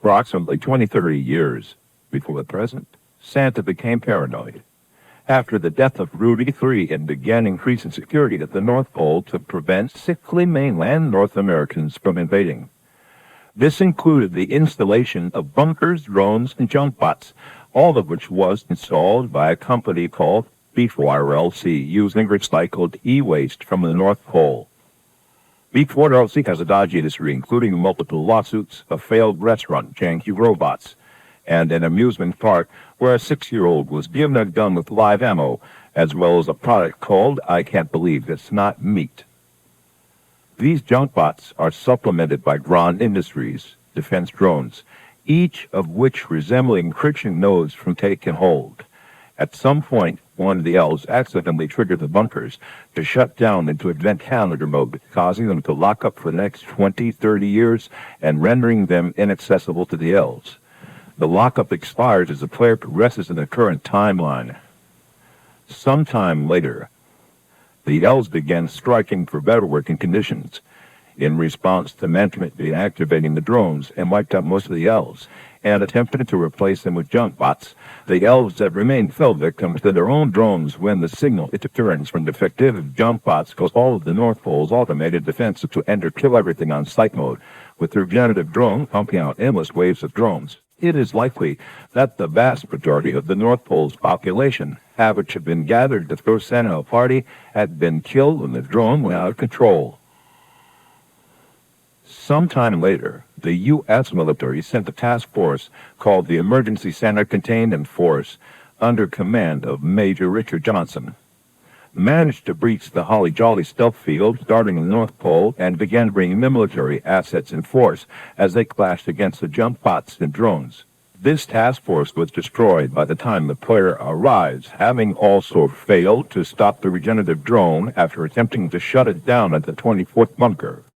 Approximately 30 years before the present, Santa became paranoid. After the death of Rudy III and began increasing security at the North Pole to prevent sickly mainland North Americans from invading. This included the installation of bunkers, drones, and junk bots, all of which was installed by a company called Beefwater LC, using recycled e-waste from the North Pole. Beefwater LC has a dodgy history, including multiple lawsuits, a failed restaurant, Janky Robots, and an amusement park where a 6-year-old was given a gun with live ammo, as well as a product called I Can't Believe It's Not Meat. These junk bots are supplemented by Grand Industries defense drones, each of which resembling encryption nodes from taking hold. At some point, one of the elves accidentally triggered the bunkers to shut down into event calendar mode, causing them to lock up for the next 20-30 years and rendering them inaccessible to the elves. The lockup expires as the player progresses in the current timeline. Sometime later, the elves began striking for better working conditions. In response to management deactivating the drones and wiped out most of the elves, and attempted to replace them with junk bots, the elves that remained fell victim to their own drones when the signal interference from defective junk bots caused all of the North Pole's automated defenses to enter kill everything on sight mode, with the regenerative drone pumping out endless waves of drones. It is likely that the vast majority of the North Pole's population, which had been gathered to throw Santa a party, had been killed when the drone went out of control. Sometime later, the U.S. military sent a task force called the Emergency Center Containment Force, under command of Major Richard Johnson, managed to breach the Holly Jolly stealth field starting in the North Pole and began bringing the military assets in force as they clashed against the junk bots and drones. This task force was destroyed by the time the player arrives, having also failed to stop the regenerative drone after attempting to shut it down at the 24th bunker.